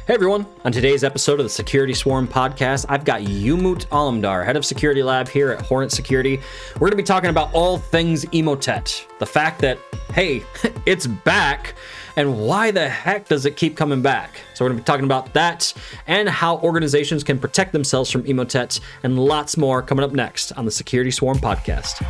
Hey everyone, on today's episode of the Security Swarm podcast, I've got Umut Alemdar, head of security lab here at Hornetsecurity. We're going to be talking about all things Emotet, the fact that, hey, it's back, and why the heck does it keep coming back? So we're going to be talking about that and how organizations can protect themselves from Emotet and lots more coming up next on the Security Swarm podcast.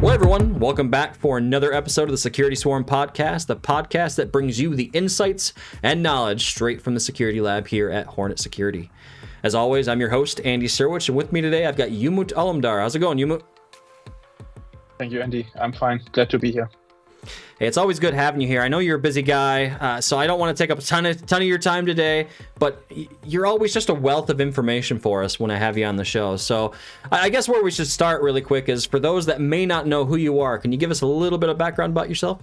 Well, everyone, welcome back for another episode of the Security Swarm podcast, the podcast that brings you the insights and knowledge straight from the security lab here at Hornetsecurity. As always, I'm your host, Andy Syrewicze, and with me today, I've got Umut Alemdar. How's it going, Umut? Thank you, Andy. I'm fine. Glad to be here. Hey, it's always good having you here. I know you're a busy guy, so I don't want to take up a ton of your time today, but you're always just a wealth of information for us when I have you on the show. So I guess where we should start really quick is for those that may not know who you are, can you give us a little bit of background about yourself?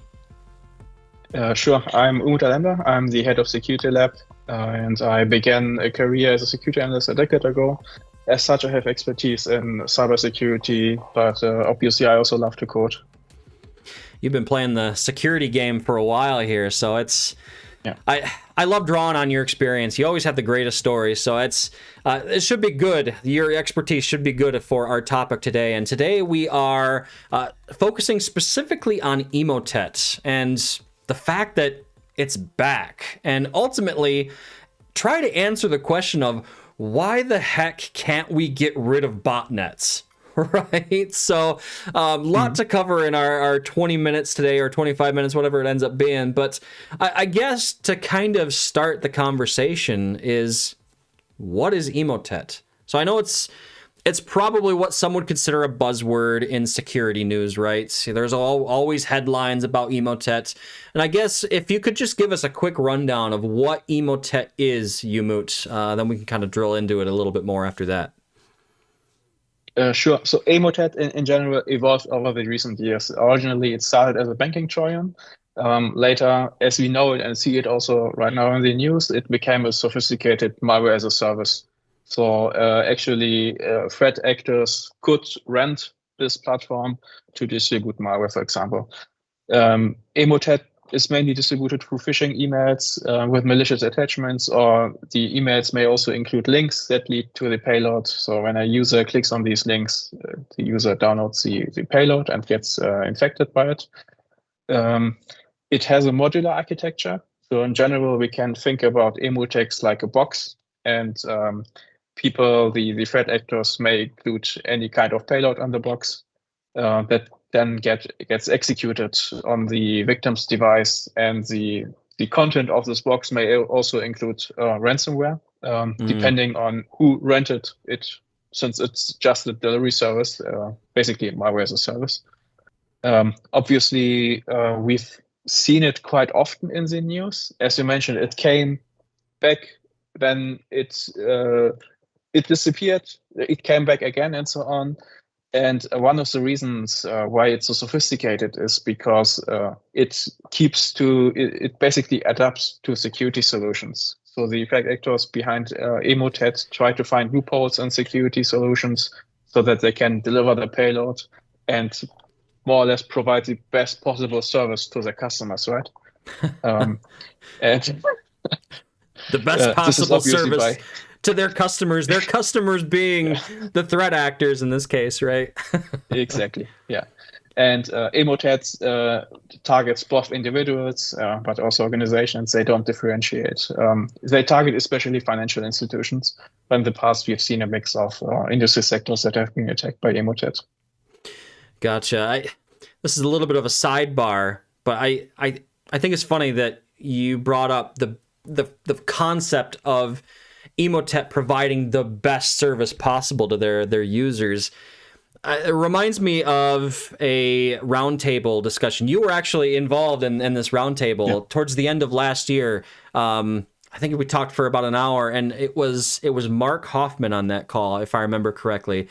Sure. I'm Umut Alemdar. I'm the head of security lab, and I began a career as a security analyst a decade ago. As such, I have expertise in cybersecurity, but obviously I also love to code. You've been playing the security game for a while here, so it's I love drawing on your experience. You always have the greatest stories, so it should be good. Your expertise should be good for our topic today. And today we are focusing specifically on Emotet and the fact that it's back, and ultimately try to answer the question of why the heck can't we get rid of botnets? Right. So lot to cover in our 20 minutes today, or 25 minutes, whatever it ends up being. But I guess to kind of start the conversation is, what is Emotet? So I know it's probably what some would consider a buzzword in security news, right? See, there's always headlines about Emotet. And I guess if you could just give us a quick rundown of what Emotet is, Umut, then we can kind of drill into it a little bit more after that. Sure. So Emotet in general evolved over the recent years. Originally, it started as a banking Trojan. Later, as we know it and see it also right now in the news, it became a sophisticated malware as a service. So actually, threat actors could rent this platform to distribute malware, for example. Emotet is mainly distributed through phishing emails with malicious attachments, or the emails may also include links that lead to the payload. So when a user clicks on these links, the user downloads the payload and gets infected by it. It has a modular architecture. So in general, we can think about Emotet like a box, and the threat actors may include any kind of payload on the box that then gets executed on the victim's device, and the content of this box may also include ransomware, depending on who rented it, since it's just a delivery service, basically malware as a service. Obviously, we've seen it quite often in the news. As you mentioned, it came back, then it disappeared, it came back again, and so on. And one of the reasons why it's so sophisticated is because it basically adapts to security solutions. So the threat actors behind Emotet try to find loopholes in security solutions so that they can deliver the payload and more or less provide the best possible service to their customers, right? And the best possible service to their customers being the threat actors in this case, right? Exactly, yeah. And Emotet targets both individuals, but also organizations. They don't differentiate. They target especially financial institutions. But in the past, we've seen a mix of industry sectors that have been attacked by Emotet. Gotcha. This is a little bit of a sidebar, but I think it's funny that you brought up the concept of Emotet providing the best service possible to their users. It reminds me of a roundtable discussion. You were actually involved in this roundtable towards the end of last year. I think we talked for about an hour, and it was Mark Hoffman on that call, if I remember correctly,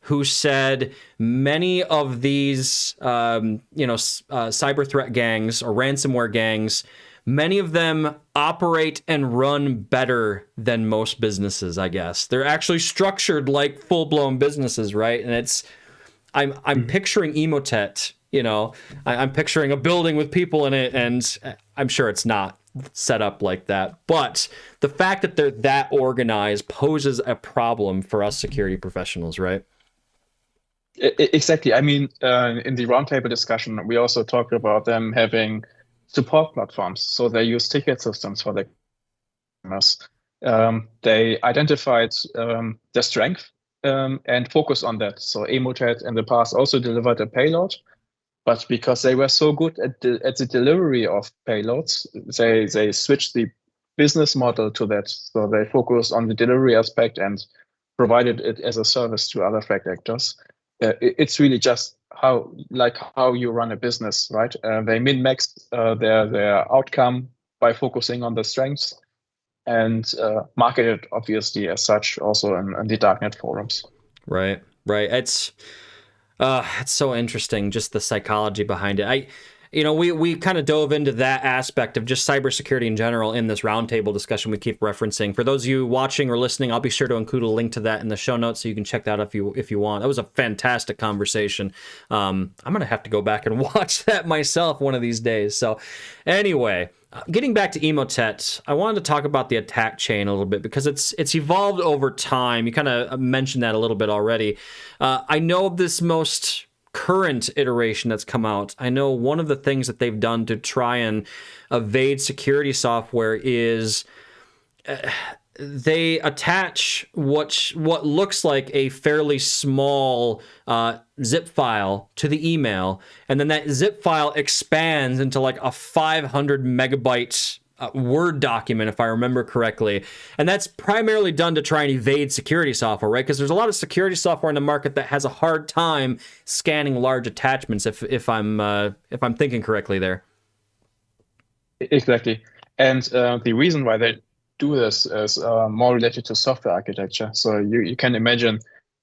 who said many of these cyber threat gangs or ransomware gangs, many of them operate and run better than most businesses, I guess. They're actually structured like full-blown businesses, right? And I'm picturing Emotet I'm picturing a building with people in it, and I'm sure it's not set up like that. But the fact that they're that organized poses a problem for us security professionals, right? Exactly. I mean, in the roundtable discussion, we also talked about them having support platforms. So they use ticket systems for their customers. They identified their strength and focus on that. So Emotet in the past also delivered a payload, but because they were so good at the delivery of payloads, they switched the business model to that. So they focused on the delivery aspect and provided it as a service to other threat actors. It's really just how you run a business, right? They min-max their outcome by focusing on the strengths and market it obviously as such also in the darknet forums. Right. It's so interesting, just the psychology behind it. We kind of dove into that aspect of just cybersecurity in general in this roundtable discussion we keep referencing. For those of you watching or listening, I'll be sure to include a link to that in the show notes so you can check that out if you want. That was a fantastic conversation. I'm going to have to go back and watch that myself one of these days. So anyway, getting back to Emotet, I wanted to talk about the attack chain a little bit because it's evolved over time. You kind of mentioned that a little bit already. I know of this most current iteration that's come out. I know one of the things that they've done to try and evade security software is they attach what looks like a fairly small zip file to the email, and then that zip file expands into like a 500 megabyte Word document, if I remember correctly. And that's primarily done to try and evade security software, right? Because there's a lot of security software in the market that has a hard time scanning large attachments, if I'm thinking correctly there. Exactly. And the reason why they do this is more related to software architecture. So you can imagine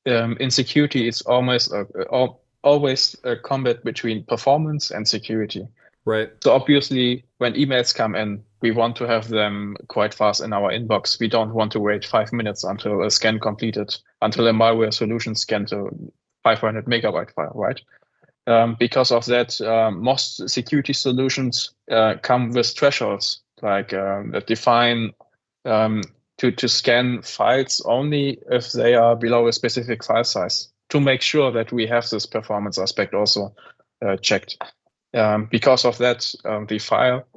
in security, it's always a combat between performance and security. Right. So obviously, when emails come in, we want to have them quite fast in our inbox. We don't want to wait 5 minutes until a scan completed, until a malware solution scanned a 500 megabyte file, right? Because of that, most security solutions come with thresholds, like that define to scan files only if they are below a specific file size, to make sure that we have this performance aspect also checked. Because of that, the file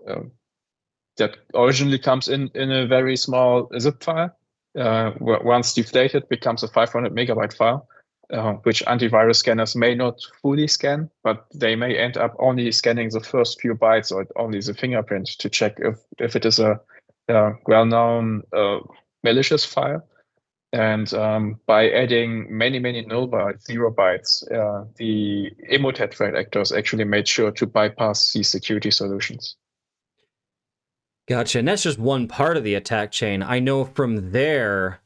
that originally comes in a very small zip file, once deflated, becomes a 500 megabyte file, which antivirus scanners may not fully scan, but they may end up only scanning the first few bytes or only the fingerprint to check if it is a well-known malicious file. And by adding many null bytes, 0 bytes, the Emotet threat actors actually made sure to bypass these security solutions. Gotcha. And that's just one part of the attack chain. I know from there,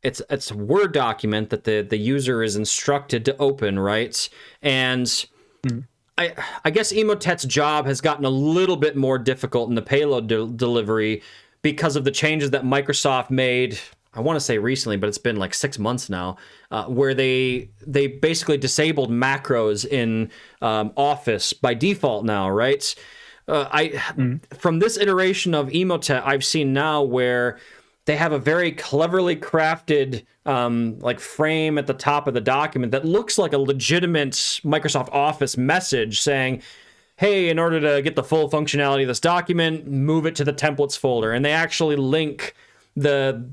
it's a Word document that the user is instructed to open, right? And I guess Emotet's job has gotten a little bit more difficult in the payload delivery because of the changes that Microsoft made. I want to say recently, but it's been like 6 months now, where they basically disabled macros in Office by default now, right? From this iteration of Emotet, I've seen now where they have a very cleverly crafted like frame at the top of the document that looks like a legitimate Microsoft Office message saying, hey, in order to get the full functionality of this document, move it to the templates folder. And they actually link the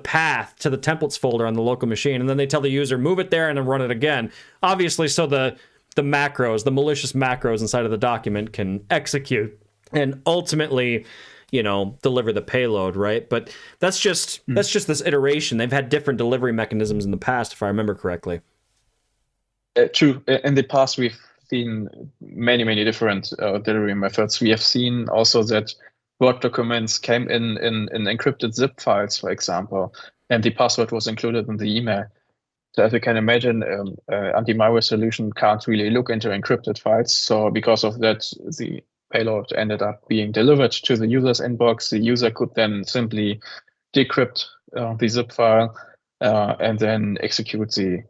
path to the templates folder on the local machine, and then they tell the user move it there and then run it again, obviously so the macros, the malicious macros inside of the document can execute and ultimately deliver the payload, right? But that's just this iteration. They've had different delivery mechanisms in the past, if I remember correctly. True. In the past, we've seen many different delivery methods. We have seen also that Word documents came in encrypted zip files, for example, and the password was included in the email. So as you can imagine, anti-malware solution can't really look into encrypted files. So because of that, the payload ended up being delivered to the user's inbox. The user could then simply decrypt the zip file and then execute the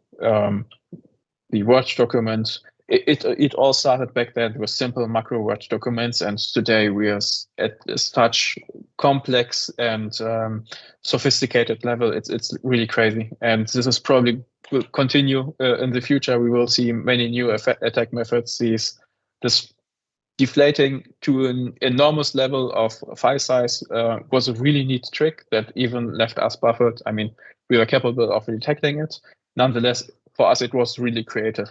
Word document it all started back then with simple macro word documents, and today we are at such complex and sophisticated level. It's really crazy, and this is probably will continue in the future. We will see many new attack methods. This deflating to an enormous level of file size was a really neat trick that even left us buffered. I mean, we were capable of detecting it. Nonetheless, for us, it was really creative.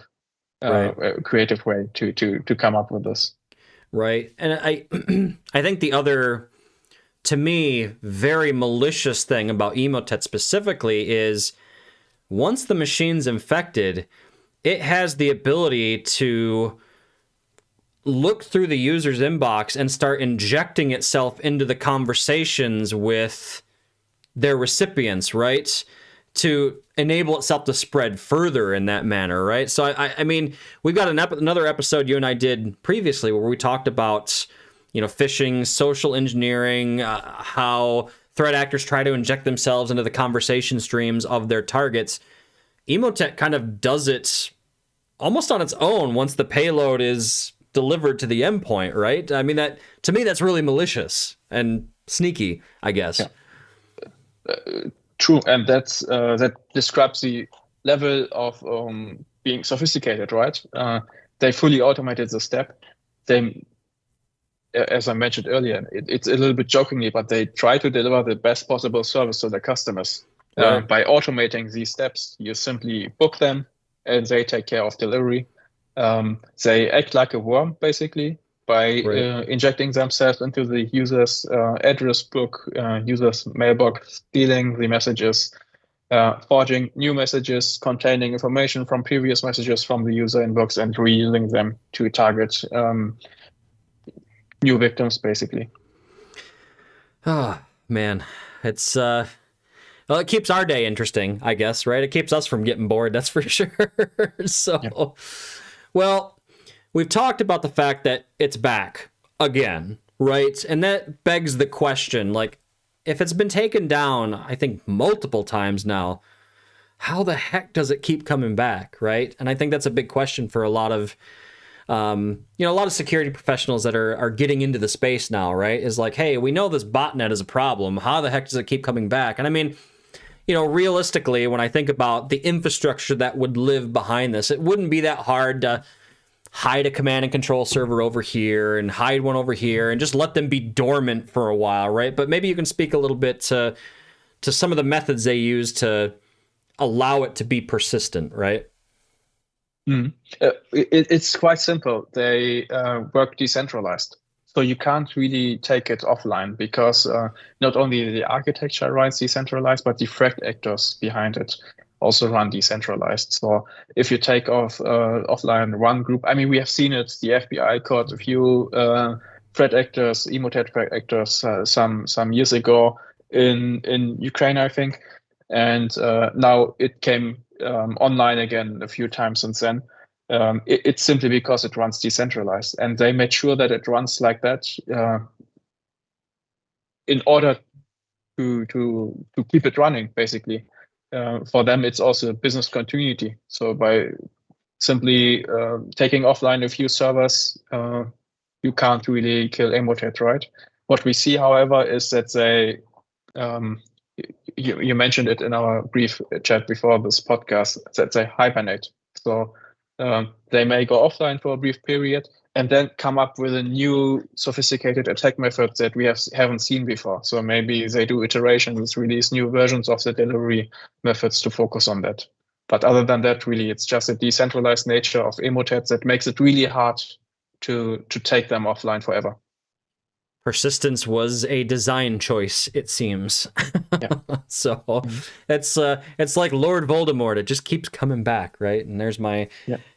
Right. A creative way to come up with this. Right. And I think the other, to me, very malicious thing about Emotet specifically is once the machine's infected, it has the ability to look through the user's inbox and start injecting itself into the conversations with their recipients, right? To enable itself to spread further in that manner, right? So, I mean, we've got another episode you and I did previously where we talked about, phishing, social engineering, how threat actors try to inject themselves into the conversation streams of their targets. Emotet kind of does it almost on its own once the payload is delivered to the endpoint, right? I mean, that to me, that's really malicious and sneaky, I guess. Yeah. True, and that describes the level of being sophisticated, right? They fully automated the step. They, as I mentioned earlier, it's a little bit jokingly, but they try to deliver the best possible service to their customers by automating these steps. You simply book them, and they take care of delivery. They act like a worm, basically, by injecting themselves into the user's address book, user's mailbox, stealing the messages, forging new messages containing information from previous messages from the user inbox, and reusing them to target new victims, basically. Oh, man. It's, well, it keeps our day interesting, I guess, right? It keeps us from getting bored, that's for sure. So, well, we've talked about the fact that it's back again, right? And that begs the question, like, if it's been taken down, I think multiple times now, how the heck does it keep coming back, right? And I think that's a big question for a lot of, a lot of security professionals that are getting into the space now, right? Is like, hey, we know this botnet is a problem. How the heck does it keep coming back? And I mean, realistically, when I think about the infrastructure that would live behind this, it wouldn't be that hard to hide a command and control server over here and hide one over here and just let them be dormant for a while, right? But maybe you can speak a little bit to some of the methods they use to allow it to be persistent, right? It's quite simple. They work decentralized. So you can't really take it offline because not only the architecture runs decentralized, but the threat actors behind it also run decentralized. So if you take off offline one group, I mean, we have seen it. The FBI caught a few threat actors, Emotet threat actors, some years ago in Ukraine, I think, and now it came online again a few times since then. It's simply because it runs decentralized, and they made sure that it runs like that in order to keep it running, basically. For them, it's also business continuity. So by simply taking offline a few servers, you can't really kill Emotet, right? What we see, however, is that they, you mentioned it in our brief chat before this podcast, that they hibernate. So they may go offline for a brief period and then come up with a new sophisticated attack method that we haven't seen before. So maybe they do iterations, release new versions of the delivery methods to focus on that. But other than that, really, it's just a decentralized nature of Emotet that makes it really hard to take them offline forever. Persistence was a design choice, it seems. Yeah. So it's like Lord Voldemort. It just keeps coming back, right? And there's my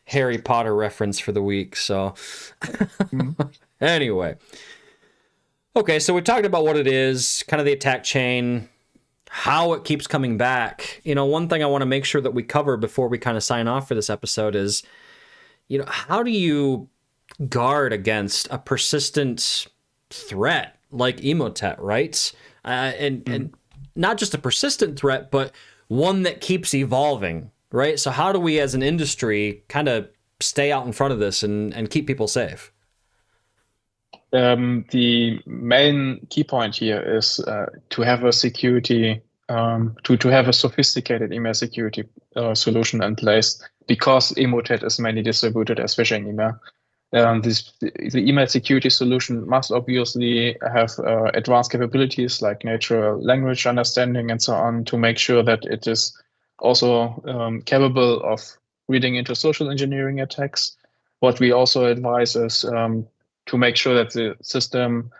Harry Potter reference for the week. So anyway. Okay, so we talked about what it is, kind of the attack chain, how it keeps coming back. One thing I want to make sure that we cover before we kind of sign off for this episode is, how do you guard against a persistent threat like Emotet, right? And not just a persistent threat, but one that keeps evolving, right? So how do we as an industry kind of stay out in front of this and keep people safe? The main key point here is to have a security, to have a sophisticated email security solution in place, because Emotet is mainly distributed as phishing email. The email security solution must obviously have advanced capabilities like natural language understanding and so on, to make sure that it is also capable of reading into social engineering attacks. What we also advise is to make sure that the system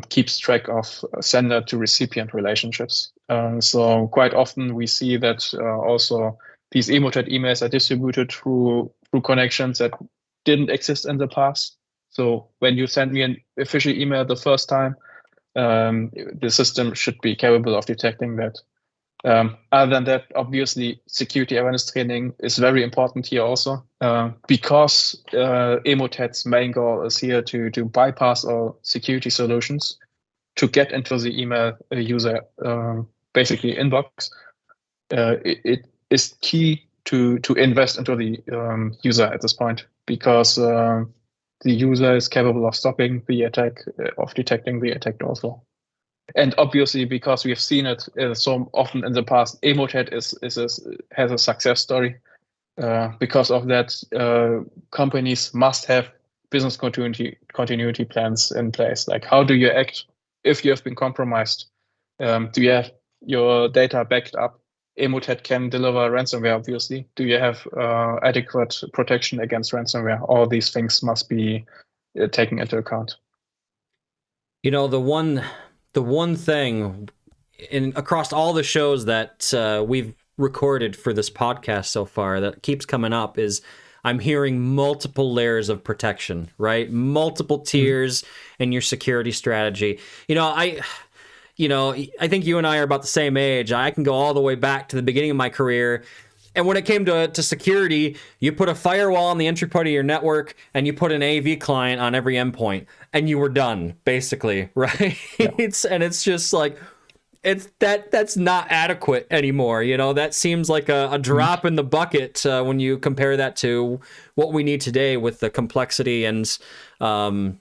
keeps track of sender to recipient relationships. So quite often we see that also these Emotet emails are distributed through connections that didn't exist in the past. So when you send me an official email the first time, the system should be capable of detecting that. Other than that, obviously, security awareness training is very important here also, because Emotet's main goal is here to bypass all security solutions to get into the email user basically inbox. It is key to invest into the user at this point, because the user is capable of stopping the attack, of detecting the attack also. And obviously, because we've seen it so often in the past, Emotet has a success story. Because of that, companies must have business continuity plans in place. Like, how do you act if you have been compromised? Do you have your data backed up? Emotet can deliver ransomware, obviously. Do you have adequate protection against ransomware? All these things must be taken into account. You know, the one thing across all the shows that we've recorded for this podcast so far that keeps coming up is I'm hearing multiple layers of protection, right? Multiple tiers in your security strategy. I think you and I are about the same age. I can go all the way back to the beginning of my career. And when it came to security, you put a firewall on the entry point of your network and you put an AV client on every endpoint and you were done, basically, right? Yeah. It's just like, that's not adequate anymore. That seems like a drop in the bucket when you compare that to what we need today with the complexity and the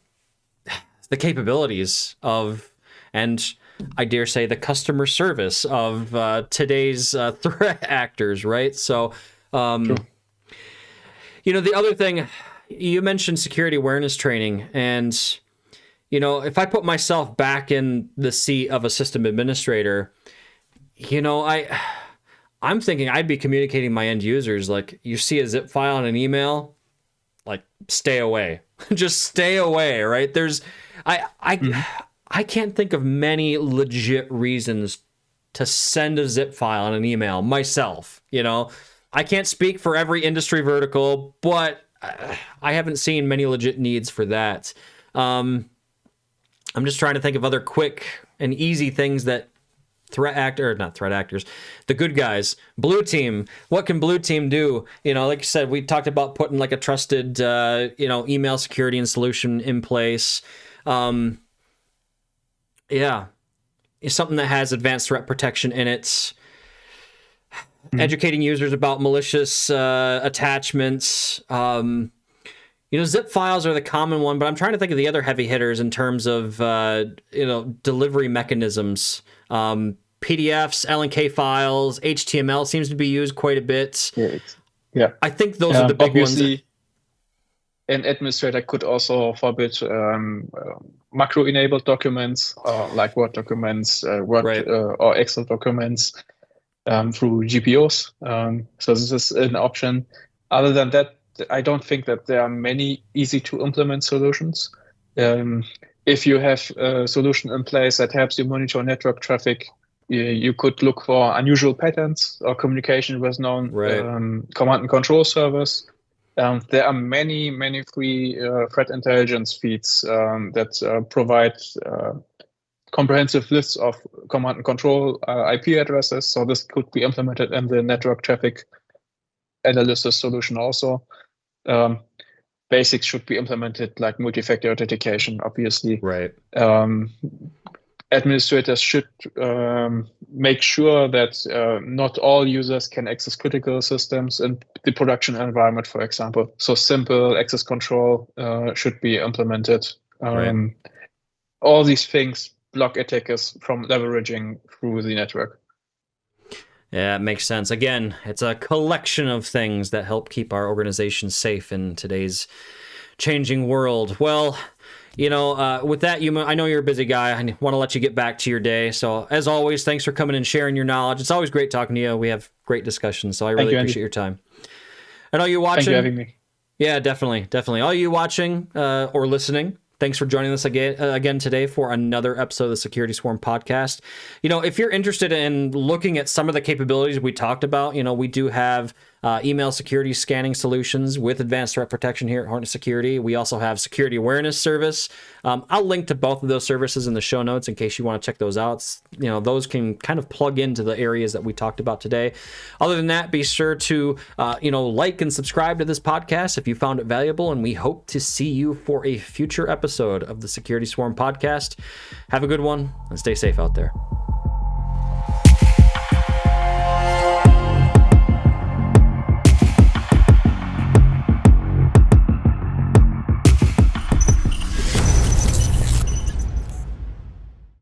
capabilities of, and I dare say, the customer service of today's threat actors, right? So, the other thing, you mentioned security awareness training, and, if I put myself back in the seat of a system administrator, I'm thinking I'd be communicating my end users, like, you see a zip file in an email, like, stay away. Just stay away, right? I can't think of many legit reasons to send a zip file in an email myself. I can't speak for every industry vertical, but I haven't seen many legit needs for that. I'm just trying to think of other quick and easy things that the good guys, blue team, what can blue team do? Like you said, we talked about putting like a trusted, email security and solution in place. Yeah, it's something that has advanced threat protection in it. Educating users about malicious attachments. Zip files are the common one, but I'm trying to think of the other heavy hitters in terms of delivery mechanisms. PDFs, LNK files, HTML seems to be used quite a bit. Yeah. I think those are the big ones. An administrator could also forbid macro-enabled documents, like Word documents, or Excel documents through GPOs. So this is an option. Other than that, I don't think that there are many easy-to-implement solutions. If you have a solution in place that helps you monitor network traffic, you could look for unusual patterns or communication with known command and control servers. There are many free threat intelligence feeds that provide comprehensive lists of command and control IP addresses. So this could be implemented in the network traffic analysis solution also. Basics should be implemented, like multi-factor authentication, obviously. Right. administrators should make sure that not all users can access critical systems in the production environment, for example. So simple access control should be implemented. Right. All these things block attackers from leveraging through the network. Yeah, it makes sense. Again, it's a collection of things that help keep our organization safe in today's changing world. Well, with that, I know you're a busy guy. I want to let you get back to your day. So, as always, thanks for coming and sharing your knowledge. It's always great talking to you. We have great discussions, so I really appreciate your time. And all you watching, thank you for having me. Yeah, definitely. All you watching or listening, thanks for joining us again today for another episode of the Security Swarm podcast. If you're interested in looking at some of the capabilities we talked about, we do have email security scanning solutions with advanced threat protection here at Hornetsecurity. We also have security awareness service. I'll link to both of those services in the show notes in case you want to check those out. Those can kind of plug into the areas that we talked about today. Other than that, be sure to like and subscribe to this podcast if you found it valuable, and we hope to see you for a future episode of the Security Swarm podcast. Have a good one and stay safe out there.